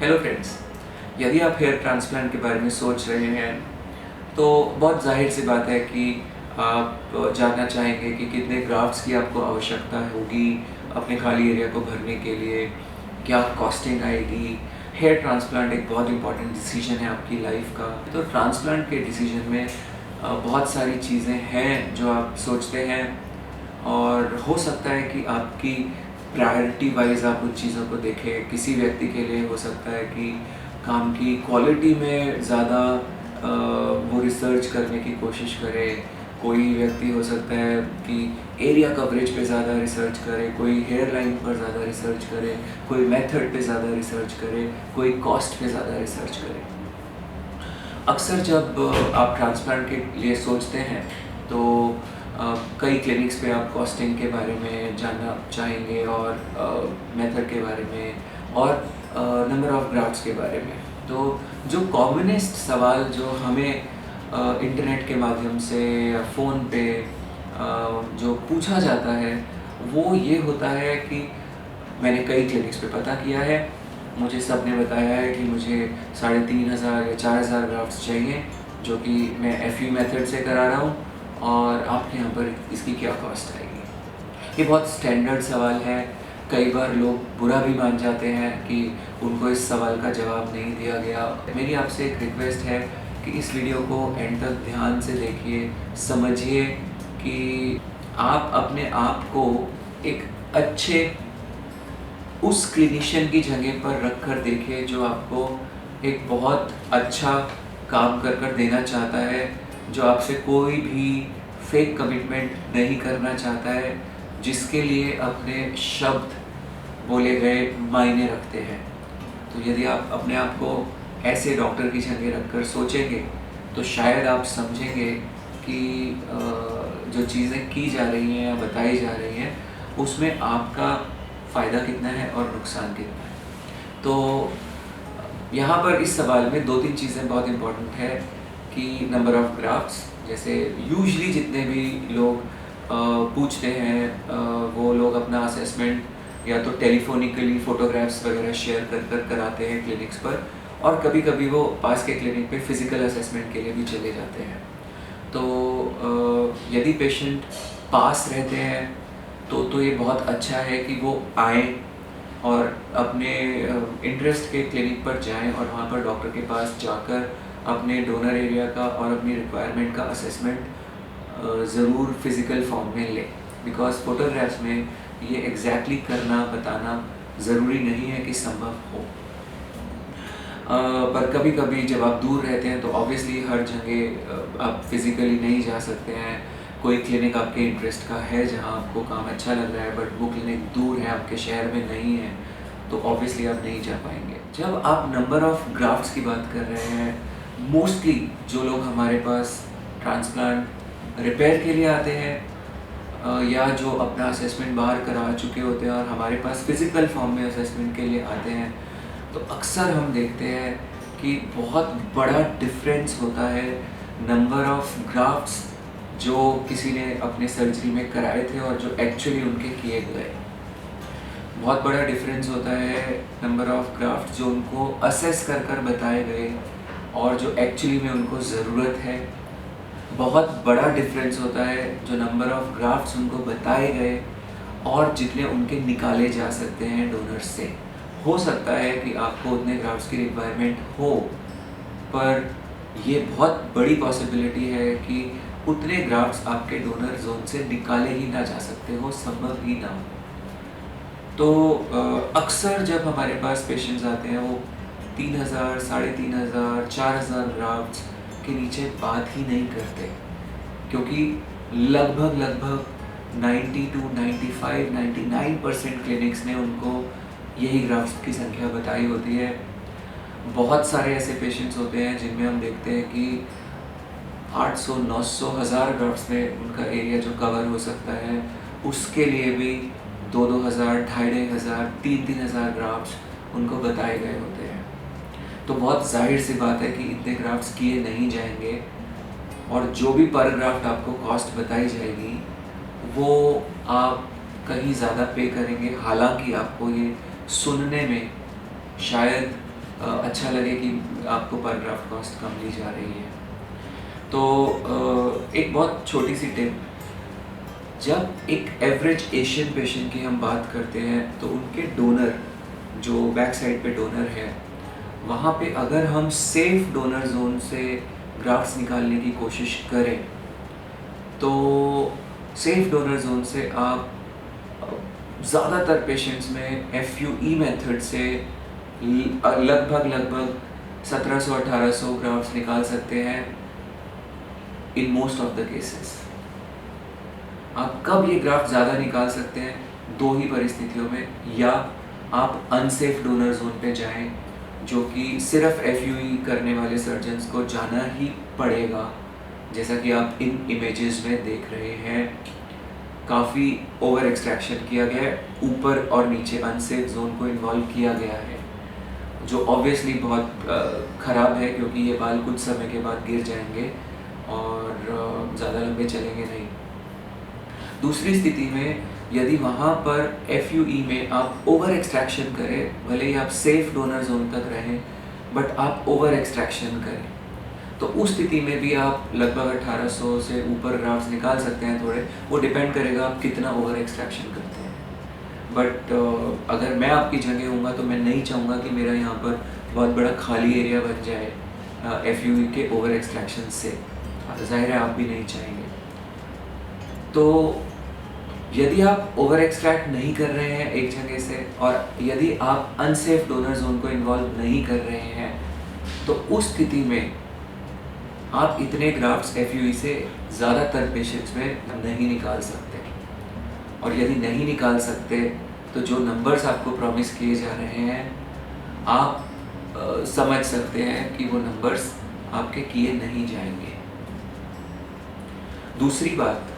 Hello friends, यदि आप hair transplant के बारे में सोच रहे हैं तो बहुत जाहिर सी बात है कि आप जानना चाहेंगे कि कितने ग्राफ्ट्स की आपको आवश्यकता होगी अपने खाली एरिया को भरने के लिए, क्या कॉस्टिंग आएगी। हेयर ट्रांसप्लांट एक बहुत इंपॉर्टेंट डिसीजन है आपकी लाइफ का। तो ट्रांसप्लांट के डिसीजन में बहुत सारी चीज़ें हैं जो आप सोचते हैं और हो सकता है कि आपकी प्रायोरिटी वाइज आप उन चीज़ों को देखें। किसी व्यक्ति के लिए हो सकता है कि काम की क्वालिटी में ज़्यादा वो रिसर्च करने की कोशिश करे। कोई व्यक्ति हो सकता है कि एरिया कवरेज पे ज़्यादा रिसर्च करे, कोई हेयर लाइन पर ज़्यादा रिसर्च करे, कोई मेथड पे ज़्यादा रिसर्च करे, कोई कॉस्ट पे ज़्यादा रिसर्च करे। अक्सर जब आप ट्रांसप्लांट के लिए सोचते हैं तो कई क्लिनिक्स पे आप कॉस्टिंग के बारे में जानना चाहेंगे और मेथड के बारे में और नंबर ऑफ़ ग्राफ्ट्स के बारे में। तो जो कॉमनेस्ट सवाल जो हमें इंटरनेट के माध्यम से या फ़ोन पे जो पूछा जाता है वो ये होता है कि मैंने कई क्लिनिक्स पे पता किया है, मुझे सब ने बताया है कि मुझे 3,500 या 4,000 ग्राफ्ट्स चाहिए, जो कि मैं FU मेथड से करा रहा हूँ, और आपके यहाँ पर इसकी क्या कॉस्ट आएगी। ये बहुत स्टैंडर्ड सवाल है। कई बार लोग बुरा भी मान जाते हैं कि उनको इस सवाल का जवाब नहीं दिया गया। मेरी आपसे एक रिक्वेस्ट है कि इस वीडियो को एंड तक ध्यान से देखिए, समझिए कि आप अपने आप को एक अच्छे उस क्लिनिशियन की जगह पर रख कर देखिए जो आपको एक बहुत अच्छा काम कर देना चाहता है, जो आपसे कोई भी फेक कमिटमेंट नहीं करना चाहता है, जिसके लिए अपने शब्द बोले गए मायने रखते हैं। तो यदि आप अपने आप को ऐसे डॉक्टर की जगह रखकर सोचेंगे तो शायद आप समझेंगे कि जो चीज़ें की जा रही हैं या बताई जा रही हैं उसमें आपका फ़ायदा कितना है और नुकसान कितना है। तो यहाँ पर इस सवाल में 2-3 चीज़ें बहुत इम्पॉर्टेंट है कि नंबर ऑफ़ ग्राफ्ट्स, जैसे यूजुअली जितने भी लोग पूछते हैं वो लोग अपना असेसमेंट या तो टेलीफोनिकली फ़ोटोग्राफ्स वगैरह शेयर कर कराते हैं क्लिनिक्स पर, और कभी कभी वो पास के क्लिनिक पे फ़िज़िकल असेसमेंट के लिए भी चले जाते हैं। तो यदि पेशेंट पास रहते हैं तो ये बहुत अच्छा है कि वो आएँ और अपने इंटरेस्ट के क्लिनिक पर जाएं और वहाँ पर डॉक्टर के पास जाकर अपने डोनर एरिया का और अपनी रिक्वायरमेंट का असेसमेंट ज़रूर फिज़िकल फॉर्म में लें। बिकॉज़ फ़ोटोग्राफ्स में ये एग्जैक्टली करना बताना ज़रूरी नहीं है कि संभव हो। पर कभी कभी जब आप दूर रहते हैं तो ऑब्वियसली हर जगह आप फिज़िकली नहीं जा सकते हैं। कोई क्लिनिक आपके इंटरेस्ट का है जहां आपको काम अच्छा लग रहा है, बट वो क्लिनिक दूर है, आपके शहर में नहीं है, तो ऑब्वियसली आप नहीं जा पाएंगे। जब आप नंबर ऑफ़ ग्राफ्ट्स की बात कर रहे हैं, मोस्टली जो लोग हमारे पास ट्रांसप्लांट रिपेयर के लिए आते हैं या जो अपना असेसमेंट बाहर करा चुके होते हैं और हमारे पास फ़िज़िकल फॉर्म में असेसमेंट के लिए आते हैं, तो अक्सर हम देखते हैं कि बहुत बड़ा डिफरेंस होता है नंबर ऑफ़ ग्राफ्ट्स जो किसी ने अपने सर्जरी में कराए थे और जो एक्चुअली उनके किए गए। बहुत बड़ा डिफरेंस होता है नंबर ऑफ़ ग्राफ्ट जो उनको असेस कर बताए गए और जो एक्चुअली में उनको ज़रूरत है। बहुत बड़ा डिफरेंस होता है जो नंबर ऑफ़ ग्राफ्ट्स उनको बताए गए और जितने उनके निकाले जा सकते हैं डोनर से। हो सकता है कि आपको उतने ग्राफ्ट्स की रिक्वायरमेंट हो, पर ये बहुत बड़ी पॉसिबिलिटी है कि उतने ग्राफ्ट्स आपके डोनर जोन से निकाले ही ना जा सकते हो, संभव ही ना हो। तो अक्सर जब हमारे पास पेशेंट्स आते हैं वो 3,000, 3,500, 4,000 ग्राफ्ट्स के नीचे बात ही नहीं करते, क्योंकि लगभग 90 to 95, 99% क्लिनिक्स ने उनको यही ग्राफ्ट्स की संख्या बताई होती है। बहुत सारे ऐसे पेशेंट्स होते हैं जिनमें हम देखते हैं कि 800, 900, 1000 ग्राफ्ट्स में उनका एरिया जो कवर हो सकता है, उसके लिए भी 2-2 हज़ार, 2,500, 3-3 हज़ार ग्राफ्ट्स उनको बताए गए होते हैं। तो बहुत जाहिर सी बात है कि इतने ग्राफ्ट्स किए नहीं जाएंगे और जो भी पर ग्राफ्ट आपको कॉस्ट बताई जाएगी वो आप कहीं ज़्यादा पे करेंगे। हालांकि आपको ये सुनने में शायद अच्छा लगे कि आपको पर ग्राफ्ट कॉस्ट कम ली जा रही है। तो एक बहुत छोटी सी टिप, जब एक एवरेज एशियन पेशेंट की हम बात करते हैं तो उनके डोनर, जो बैक साइड पे डोनर है, वहाँ पे अगर हम सेफ डोनर जोन से ग्राफ्ट्स निकालने की कोशिश करें तो सेफ डोनर जोन से आप ज़्यादातर पेशेंट्स में FUE मेथड से लगभग 1700-1800 ग्राफ्ट्स निकाल सकते हैं in most of the cases. आप कब ये ग्राफ्ट ज़्यादा निकाल सकते हैं? दो ही परिस्थितियों में, या आप अनसेफ डोनर जोन पे जाएं, जो कि सिर्फ FUE करने वाले सर्जन्स को जाना ही पड़ेगा, जैसा कि आप इन इमेजेस में देख रहे हैं। काफ़ी ओवर एक्सट्रैक्शन किया गया है, ऊपर और नीचे अनसेफ जोन को इन्वॉल्व किया गया है, जो ऑब्वियसली बहुत ख़राब है, क्योंकि ये बाल कुछ समय के बाद गिर जाएंगे और ज़्यादा लंबे चलेंगे नहीं। दूसरी स्थिति में यदि वहाँ पर FUE में आप ओवर एक्सट्रैक्शन करें, भले ही आप सेफ डोनर जोन तक रहें, बट आप ओवर एक्सट्रैक्शन करें, तो उस स्थिति में भी आप लगभग 1800 से ऊपर ग्राफ्ट्स निकाल सकते हैं थोड़े। वो डिपेंड करेगा आप कितना ओवर एक्सट्रैक्शन करते हैं। बट अगर मैं आपकी जगह हूँगा तो मैं नहीं चाहूँगा कि मेरा यहाँ पर बहुत बड़ा खाली एरिया बन जाए FUE के ओवर एक्सट्रैक्शन से। ज़ाहिर है आप भी नहीं चाहेंगे। तो यदि आप ओवर एक्सट्रैक्ट नहीं कर रहे हैं एक जगह से, और यदि आप अनसेफ डोनर जोन को इन्वॉल्व नहीं कर रहे हैं, तो उस स्थिति में आप इतने ग्राफ्ट्स FUE से ज़्यादातर पेशेंट्स में नहीं निकाल सकते। और यदि नहीं निकाल सकते तो जो नंबर्स आपको प्रॉमिस किए जा रहे हैं, आप समझ सकते हैं कि वो नंबर्स आपके किए नहीं जाएंगे। दूसरी बात,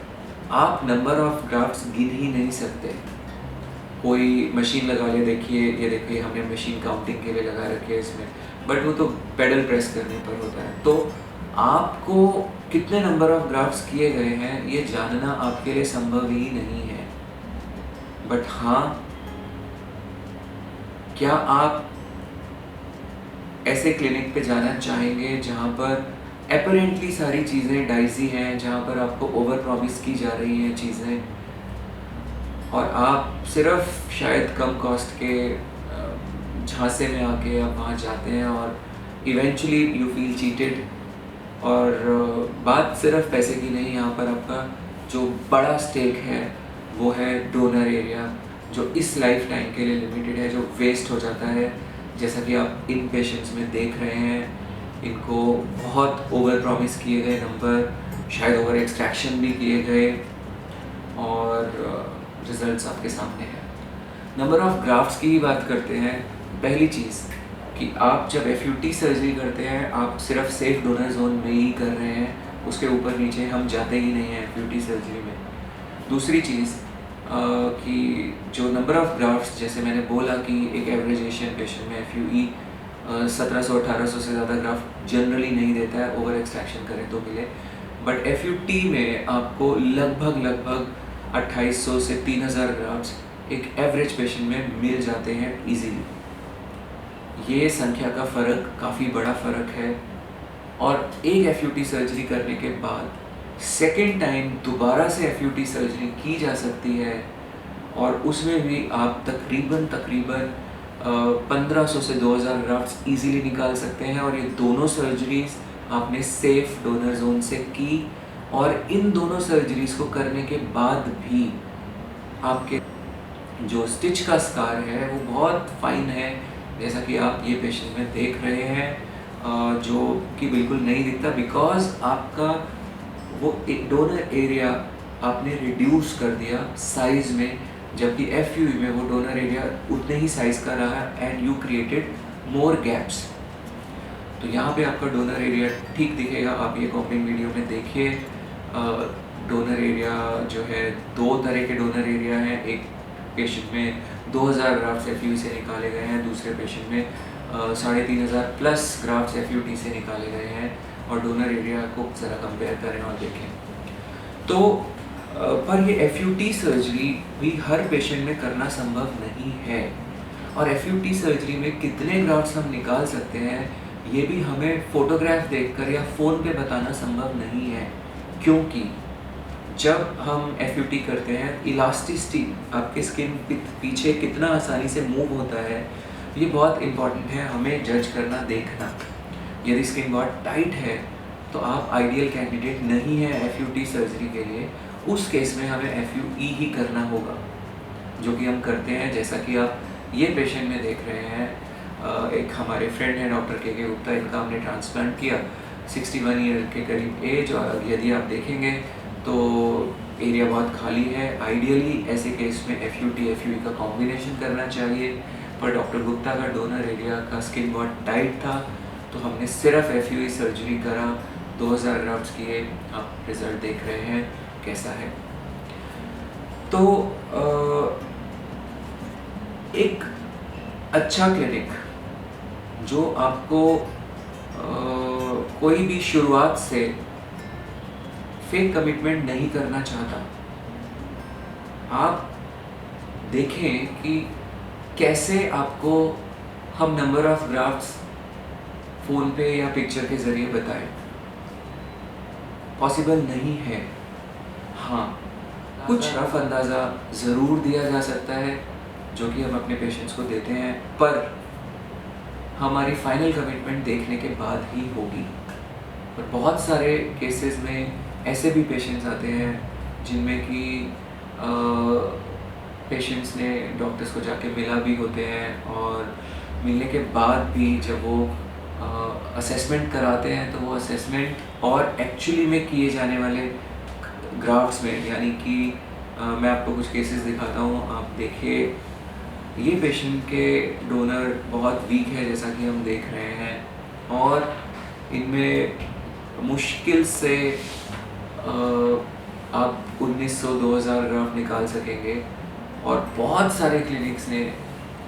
आप नंबर ऑफ ग्राफ्ट्स गिन ही नहीं सकते। कोई मशीन लगा ले, देखिए ये देखिए हमने मशीन काउंटिंग के लिए लगा रखी है इसमें, बट वो तो पेडल प्रेस करने पर होता है। तो आपको कितने नंबर ऑफ ग्राफ्ट्स किए गए हैं ये जानना आपके लिए संभव ही नहीं है। बट हाँ, क्या आप ऐसे क्लिनिक पे जाना चाहेंगे जहाँ पर अपरेंटली सारी चीज़ें डाइजी हैं, जहाँ पर आपको ओवर प्रॉमिस की जा रही हैं चीज़ें, और आप सिर्फ शायद कम कॉस्ट के झांसे में आके आप वहाँ जाते हैं और इवेंचुअली यू फील चीटेड। और बात सिर्फ पैसे की नहीं, यहाँ पर आपका जो बड़ा स्टेक है वो है डोनर एरिया, जो इस लाइफ टाइम के लिए लिमिटेड है, जो वेस्ट हो जाता है। जैसा कि आप इन पेशेंट्स में देख रहे हैं, इनको बहुत ओवर प्रॉमिस किए गए नंबर, शायद ओवर एक्सट्रैक्शन भी किए गए, और रिजल्ट्स आपके सामने हैं। नंबर ऑफ ग्राफ्ट्स की बात करते हैं। पहली चीज़ कि आप जब FUT सर्जरी करते हैं, आप सिर्फ सेफ डोनर जोन में ही कर रहे हैं, उसके ऊपर नीचे हम जाते ही नहीं हैं FUT सर्जरी में। दूसरी चीज़ कि जो नंबर ऑफ ग्राफ्ट्स, जैसे मैंने बोला कि एक एवरेज एशियन पेशेंट में FUE 1700-1800 से ज़्यादा ग्राफ्ट जनरली नहीं देता है, ओवर एक्सट्रैक्शन करें तो मिले। बट FUT में आपको लगभग 2800 से 3000 ग्राफ्ट्स एक एवरेज पेशेंट में मिल जाते हैं इजीली। ये संख्या का फ़र्क काफ़ी बड़ा फ़र्क है। और एक FUT सर्जरी करने के बाद सेकेंड टाइम दोबारा से FUT सर्जरी की जा सकती है, और उसमें भी आप तकरीबन 1500 से 2000 ग्राफ्ट्स इजीली निकाल सकते हैं। और ये दोनों सर्जरीज आपने सेफ डोनर जोन से की, और इन दोनों सर्जरीज को करने के बाद भी आपके जो स्टिच का स्कार है वो बहुत फाइन है, जैसा कि आप ये पेशेंट में देख रहे हैं, जो कि बिल्कुल नहीं दिखता, बिकॉज आपका वो डोनर एरिया आपने रिड्यूस कर दिया साइज़ में, जबकि FUE में वो डोनर एरिया उतने ही साइज़ का रहा, and you created more gaps. तो यहाँ पे आपका डोनर एरिया ठीक दिखेगा। आप ये कॉपिंग वीडियो में देखिए, डोनर एरिया जो है, दो तरह के डोनर एरिया हैं। एक पेशेंट में 2000 ग्राफ्ट्स FUE से निकाले गए हैं, दूसरे पेशेंट में 3500 प्लस ग्राफ्ट्स FUT से निकाले गए हैं। और डोनर एरिया को ज़रा कंपेयर करें और देखें तो पर ये FUT सर्जरी भी हर पेशेंट में करना संभव नहीं है। और एफयूटी सर्जरी में कितने ग्राफ्ट्स हम निकाल सकते हैं ये भी हमें फोटोग्राफ देखकर या फ़ोन पे बताना संभव नहीं है, क्योंकि जब हम एफयूटी करते हैं इलास्टिसिटी आपके स्किन पीछे कितना आसानी से मूव होता है ये बहुत इम्पॉर्टेंट है हमें जज करना, देखना। यदि स्किन बहुत टाइट है तो आप आइडियल कैंडिडेट नहीं है एफयूटी सर्जरी के लिए। उस केस में हमें एफयूई ही करना होगा, जो कि हम करते हैं। जैसा कि आप ये पेशेंट में देख रहे हैं, एक हमारे फ्रेंड हैं डॉक्टर के गुप्ता, इनका हमने ट्रांसप्लांट किया 61 ईयर के करीब एज, और यदि आप देखेंगे तो एरिया बहुत खाली है। आइडियली ऐसे केस में एफयूटी एफयूई का कॉम्बिनेशन करना चाहिए, पर डॉक्टर गुप्ता का डोनर एरिया का स्किन बहुत टाइट था तो हमने सिर्फ एफयूई सर्जरी करा, 2000 ग्राफ्ट्स किए। आप रिजल्ट देख रहे हैं कैसा है। तो एक अच्छा क्लिनिक जो आपको कोई भी शुरुआत से फेक कमिटमेंट नहीं करना चाहता, आप देखें कि कैसे आपको हम नंबर ऑफ ग्राफ्ट्स फ़ोन पे या पिक्चर के ज़रिए बताएं, पॉसिबल नहीं है। हाँ, कुछ रफ अंदाज़ा ज़रूर दिया जा सकता है जो कि हम अपने पेशेंट्स को देते हैं, पर हमारी फाइनल कमिटमेंट देखने के बाद ही होगी। और बहुत सारे केसेस में ऐसे भी पेशेंट्स आते हैं जिनमें कि पेशेंट्स ने डॉक्टर्स को जाके मिला भी होते हैं, और मिलने के बाद भी जब वो असेसमेंट कराते हैं तो वो असेसमेंट और एक्चुअली में किए जाने वाले ग्राफ्ट्स में, यानी कि मैं आपको कुछ केसेस दिखाता हूँ, आप देखिए। ये पेशेंट के डोनर बहुत वीक है जैसा कि हम देख रहे हैं, और इनमें मुश्किल से आप 1900-2000 ग्राफ्ट निकाल सकेंगे। और बहुत सारे क्लिनिक्स ने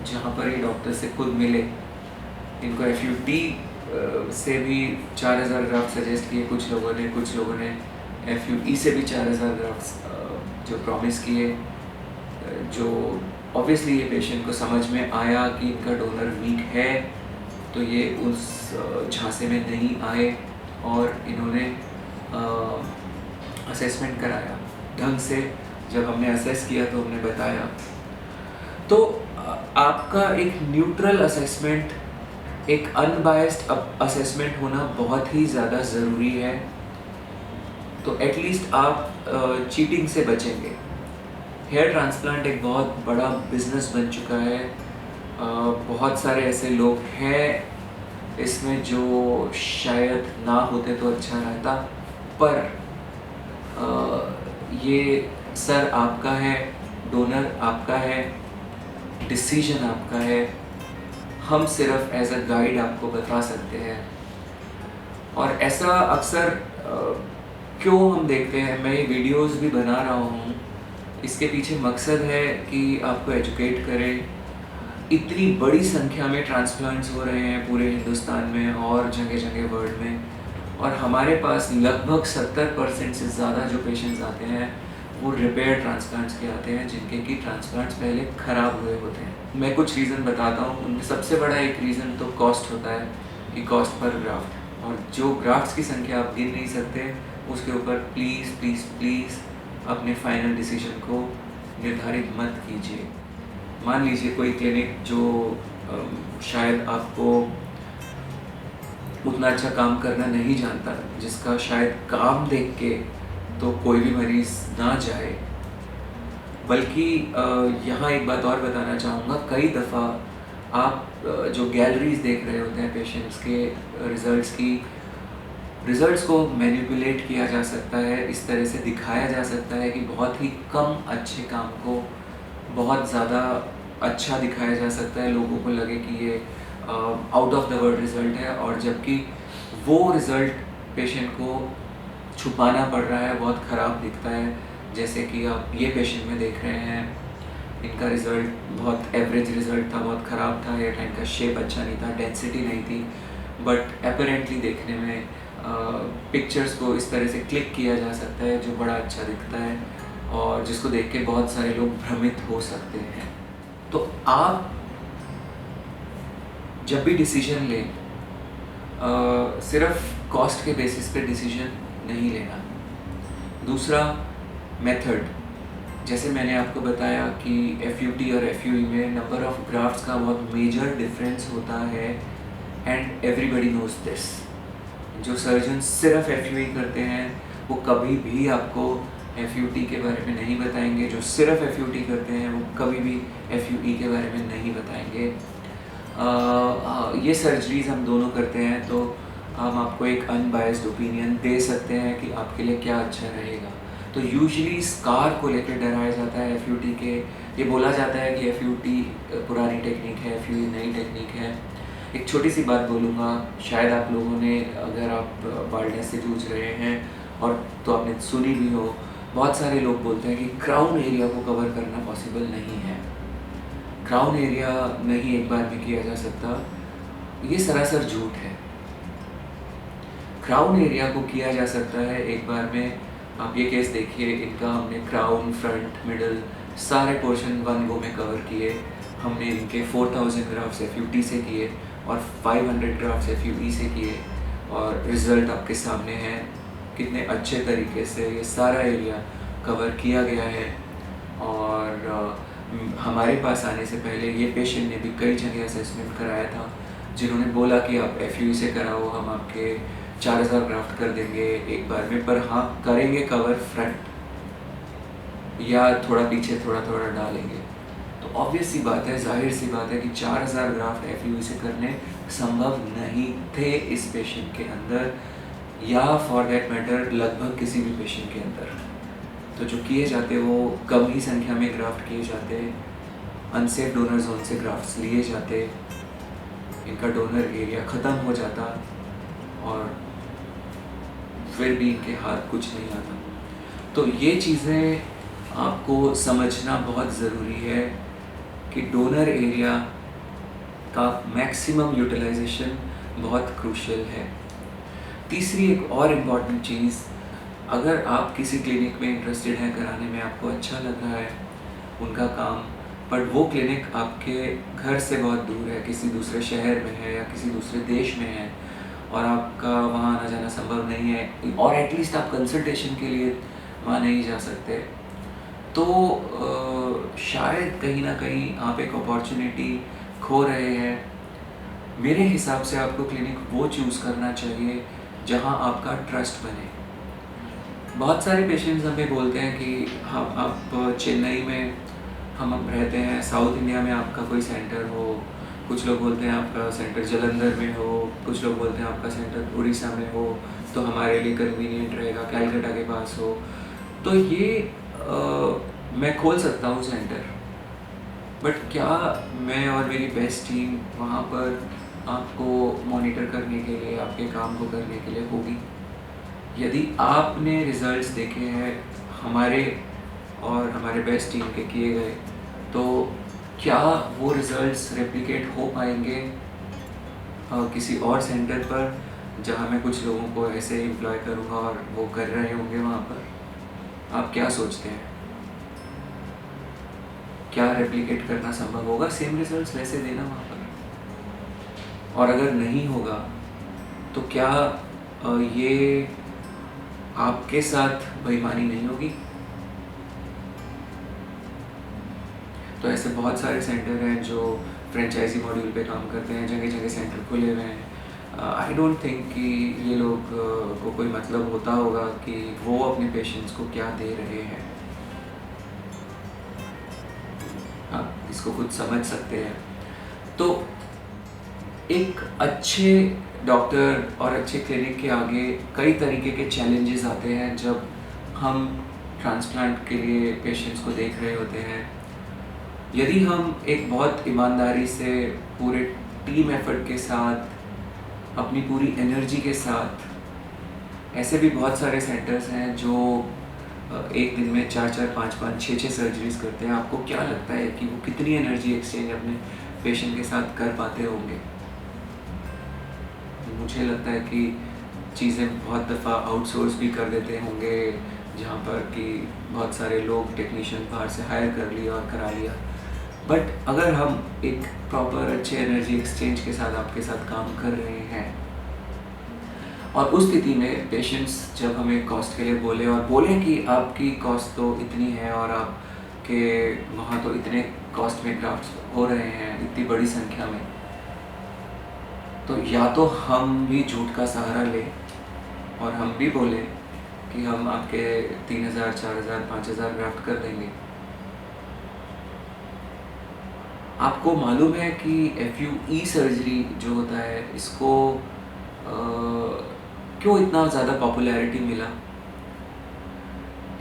जहाँ पर ये डॉक्टर से खुद मिले, इनको एफयूटी से भी 4000 ग्राफ्ट सजेस्ट किए कुछ लोगों ने एफयूई से भी 4000 ग्राफ्ट जो प्रॉमिस किए, जो ऑब्वियसली ये पेशेंट को समझ में आया कि इनका डोनर वीक है, तो ये उस झांसे में नहीं आए और इन्होंने असेसमेंट कराया ढंग से। जब हमने असेस किया तो हमने बताया। तो आपका एक न्यूट्रल असेसमेंट, एक अनबायस्ड असेसमेंट होना बहुत ही ज़्यादा ज़रूरी है, तो एटलीस्ट आप चीटिंग से बचेंगे। हेयर ट्रांसप्लांट एक बहुत बड़ा बिजनेस बन चुका है। बहुत सारे ऐसे लोग हैं इसमें जो शायद ना होते तो अच्छा रहता, पर ये सर आपका है, डोनर आपका है, डिसीजन आपका है। हम सिर्फ एज अ गाइड आपको बता सकते हैं। और ऐसा अक्सर क्यों हम देखते हैं, मैं ये वीडियोस भी बना रहा हूँ, इसके पीछे मकसद है कि आपको एजुकेट करें। इतनी बड़ी संख्या में ट्रांसप्लांट्स हो रहे हैं पूरे हिंदुस्तान में और जगह जगह वर्ल्ड में, और हमारे पास लगभग 70% से ज़्यादा जो पेशेंट्स आते हैं वो रिपेयर ट्रांसप्लांट्स के आते हैं, जिनके कि ट्रांसप्लांट्स पहले ख़राब हुए होते हैं। मैं कुछ रीज़न बताता हूँ। उनमें सबसे बड़ा एक रीज़न तो कॉस्ट होता है कि कॉस्ट पर ग्राफ्ट, और जो ग्राफ्ट्स की संख्या आप गिन नहीं सकते, उसके ऊपर प्लीज़ प्लीज़ प्लीज़ अपने फाइनल डिसीजन को निर्धारित मत कीजिए। मान लीजिए कोई क्लिनिक जो शायद आपको उतना अच्छा काम करना नहीं जानता, जिसका शायद काम देख के तो कोई भी मरीज़ ना जाए। बल्कि यहाँ एक बात और बताना चाहूँगा, कई दफ़ा आप जो गैलरीज देख रहे होते हैं पेशेंट्स के रिज़ल्ट्स को मैनिपुलेट किया जा सकता है, इस तरह से दिखाया जा सकता है कि बहुत ही कम अच्छे काम को बहुत ज़्यादा अच्छा दिखाया जा सकता है, लोगों को लगे कि ये out of the world result है, और जबकि वो रिज़ल्ट पेशेंट को छुपाना पड़ रहा है, बहुत ख़राब दिखता है। जैसे कि आप ये पेशेंट में देख रहे हैं, इनका रिज़ल्ट बहुत एवरेज रिज़ल्ट था, बहुत ख़राब था, हेयर टाइम का शेप अच्छा नहीं था, डेंसिटी नहीं थी, बट अपेरेंटली देखने में पिक्चर्स को इस तरह से क्लिक किया जा सकता है जो बड़ा अच्छा दिखता है, और जिसको देख के बहुत सारे लोग भ्रमित हो सकते हैं। तो आप जब भी डिसीजन लें सिर्फ कॉस्ट के बेसिस पे डिसीजन नहीं लेना। दूसरा मेथड, जैसे मैंने आपको बताया कि FUT और FUE में नंबर ऑफ ग्राफ्ट्स का बहुत मेजर डिफरेंस होता है, एंड एवरीबडी नोज दिस। जो सर्जन सिर्फ FUE करते हैं वो कभी भी आपको FUT के बारे में नहीं बताएंगे, जो सिर्फ FUT करते हैं वो कभी भी FUE के बारे में नहीं बताएंगे। ये सर्जरीज हम दोनों करते हैं, तो हम आपको एक अनबायस्ड ओपिनियन दे सकते हैं कि आपके लिए क्या अच्छा रहेगा। तो यूजुअली स्कार को लेकर डराया जाता है FUT के। ये बोला जाता है कि FUT पुरानी टेक्निक है, FUE नई टेक्निक है। एक छोटी सी बात बोलूँगा, शायद आप लोगों ने, अगर आप बाल्डनेस से जूझ रहे हैं और तो आपने सुनी भी हो, बहुत सारे लोग बोलते हैं कि क्राउन एरिया को कवर करना पॉसिबल नहीं है, क्राउन एरिया नहीं एक बार में किया जा सकता। ये सरासर झूठ है। क्राउन एरिया को किया जा सकता है एक बार में। आप ये केस देखिए, इनका हमने क्राउन, फ्रंट, मिडल सारे पोर्शन वन गो में कवर किए। हमने इनके 4000 ग्राफ्स FUT से किए और 500 ग्राफ्स FUE से किए, और रिज़ल्ट आपके सामने है कितने अच्छे तरीके से ये सारा एरिया कवर किया गया है। और हमारे पास आने से पहले ये पेशेंट ने भी कई जगह असेसमेंट कराया था, जिन्होंने बोला कि आप FUE से कराओ, हम आपके 4000 ग्राफ्ट कर देंगे एक बार में, पर हाँ करेंगे कवर फ्रंट या थोड़ा पीछे थोड़ा थोड़ा डालेंगे। तो ऑब्वियस सी बात है, जाहिर सी बात है कि 4000 ग्राफ्ट FUE से करने संभव नहीं थे इस पेशेंट के अंदर, या फॉर दैट मैटर लगभग किसी भी पेशेंट के अंदर। तो जो किए जाते वो कम ही संख्या में ग्राफ्ट किए जाते, अनसेफ डोनर जोन से ग्राफ्ट्स लिए जाते, इनका डोनर एरिया ख़त्म हो जाता और फिर भी इनके हाथ कुछ नहीं आता। तो ये चीज़ें आपको समझना बहुत ज़रूरी है कि डोनर एरिया का मैक्सिमम यूटिलाइजेशन बहुत क्रूशियल है। तीसरी एक और इम्पॉर्टेंट चीज़, अगर आप किसी क्लिनिक में इंटरेस्टेड हैं कराने में, आपको अच्छा लग रहा है उनका काम, बट वो क्लिनिक आपके घर से बहुत दूर है, किसी दूसरे शहर में है या किसी दूसरे देश में है, और आपका वहाँ आना जाना संभव नहीं है, और एटलीस्ट आप कंसल्टेशन के लिए वहाँ नहीं जा सकते, तो शायद कहीं ना कहीं आप एक अपॉर्चुनिटी खो रहे हैं। मेरे हिसाब से आपको क्लिनिक वो चूज़ करना चाहिए जहाँ आपका ट्रस्ट बने। बहुत सारे पेशेंट्स हमें बोलते हैं कि हम आप चेन्नई में हम रहते हैं, साउथ इंडिया में आपका कोई सेंटर हो, कुछ लोग बोलते हैं आपका सेंटर जलंधर में हो, कुछ लोग बोलते हैं आपका सेंटर उड़ीसा में हो, तो हमारे लिए कन्वीनियंट रहेगा कैलकाटा के पास हो। तो ये मैं खोल सकता हूँ सेंटर, बट क्या मैं और मेरी बेस्ट टीम वहाँ पर आपको मॉनिटर करने के लिए, आपके काम को करने के लिए होगी? यदि आपने रिज़ल्ट्स देखे हैं हमारे और हमारे बेस्ट टीम के किए गए, तो क्या वो रिज़ल्ट्स रेप्लिकेट हो पाएंगे किसी और सेंटर पर, जहाँ मैं कुछ लोगों को ऐसे एम्प्लॉय करूँगा और वो कर रहे होंगे वहाँ पर? आप क्या सोचते हैं, क्या रेप्लिकेट करना संभव होगा, सेम रिज़ल्ट्स वैसे देना वहाँ पर? और अगर नहीं होगा तो क्या ये आपके साथ बेईमानी नहीं होगी? तो ऐसे बहुत सारे सेंटर हैं जो फ्रेंचाइजी मॉड्यूल पे काम करते हैं, जगह जगह सेंटर खुले हुए हैं। आई डोंट थिंक कि ये लोग को कोई मतलब होता होगा कि वो अपने पेशेंट्स को क्या दे रहे हैं। आप इसको खुद समझ सकते हैं। तो एक अच्छे डॉक्टर और अच्छे क्लिनिक के आगे कई तरीके के चैलेंजेस आते हैं जब हम ट्रांसप्लांट के लिए पेशेंट्स को देख रहे होते हैं। यदि हम एक बहुत ईमानदारी से पूरे टीम एफर्ट के साथ, अपनी पूरी एनर्जी के साथ, ऐसे भी बहुत सारे सेंटर्स हैं जो एक दिन में 4-4, 5-5, 6-6 सर्जरीज करते हैं। आपको क्या लगता है कि वो कितनी एनर्जी एक्सचेंज अपने पेशेंट के साथ कर पाते होंगे? मुझे लगता है कि चीज़ें बहुत दफ़ा आउटसोर्स भी कर देते होंगे, जहाँ पर कि बहुत सारे लोग टेक्नीशियन बाहर से हायर कर लिया और करा लिया। बट अगर हम एक प्रॉपर अच्छे एनर्जी एक्सचेंज के साथ आपके साथ काम कर रहे हैं और उस स्थिति में पेशेंट्स जब हमें कॉस्ट के लिए बोले और बोले कि आपकी कॉस्ट तो इतनी है और आपके वहाँ तो इतने कॉस्ट में ग्राफ्ट्स हो रहे हैं इतनी बड़ी संख्या में, तो या तो हम भी झूठ का सहारा लें और हम भी बोले कि हम आपके 3000, 4000, 5000 ग्राफ्ट कर देंगे। आपको मालूम है कि FUE सर्जरी जो होता है इसको क्यों इतना ज़्यादा पॉपुलैरिटी मिला?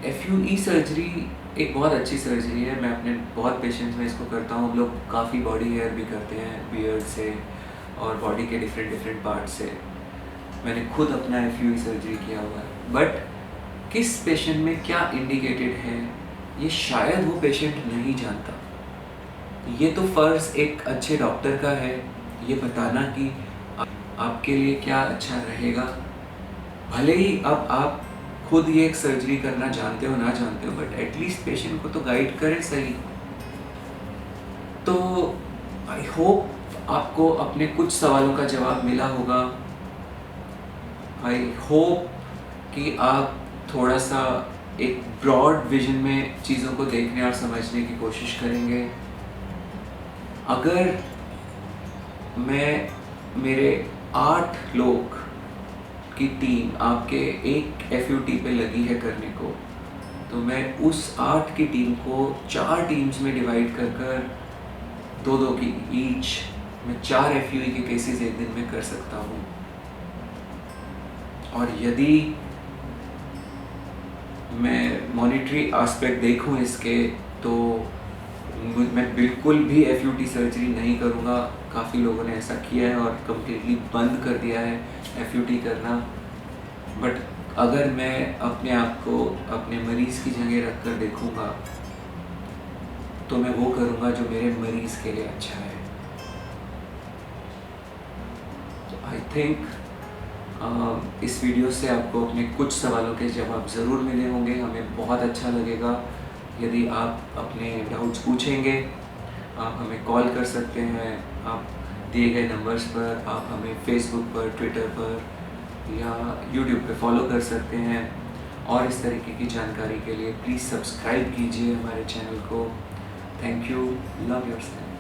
FUE सर्जरी एक बहुत अच्छी सर्जरी है। मैं अपने बहुत पेशेंट्स में इसको करता हूँ। हम लोग काफ़ी बॉडी हेयर भी करते हैं बियर्ड से और बॉडी के डिफरेंट पार्ट से। मैंने खुद अपना FUE सर्जरी किया हुआ है। बट किस पेशेंट में क्या इंडिकेटेड है ये शायद वो पेशेंट नहीं जानता। ये तो फ़र्ज़ एक अच्छे डॉक्टर का है ये बताना कि आपके लिए क्या अच्छा रहेगा। भले ही अब आप खुद ये एक सर्जरी करना जानते हो ना जानते हो, बट एटलीस्ट पेशेंट को तो गाइड करें सही। तो आई होप आपको अपने कुछ सवालों का जवाब मिला होगा। आई होप कि आप थोड़ा सा एक ब्रॉड विजन में चीज़ों को देखने और समझने की कोशिश करेंगे। अगर मैं मेरे 8 लोग की टीम आपके एक FUT पे लगी है करने को, तो मैं उस 8 की टीम को 4 टीम्स में डिवाइड कर 2-2 की ईच मैं 4 FUE के केसेस एक दिन में कर सकता हूँ। और यदि मैं मॉनिटरी एस्पेक्ट देखूँ इसके, तो मैं बिल्कुल भी FUT सर्जरी नहीं करूँगा। काफ़ी लोगों ने ऐसा किया है और कम्प्लीटली बंद कर दिया है FUT करना। बट अगर मैं अपने आप को अपने मरीज़ की जगह रख कर देखूँगा तो मैं वो करूँगा जो मेरे मरीज़ के लिए अच्छा है। तो आई थिंक इस वीडियो से आपको अपने कुछ सवालों के जवाब ज़रूर मिले होंगे। हमें बहुत अच्छा लगेगा यदि आप अपने डाउट्स पूछेंगे। आप हमें कॉल कर सकते हैं, आप दिए गए नंबर्स पर, आप हमें फेसबुक पर, ट्विटर पर या यूट्यूब पे फॉलो कर सकते हैं। और इस तरीके की जानकारी के लिए प्लीज़ सब्सक्राइब कीजिए हमारे चैनल को। Thank you. Love yourself.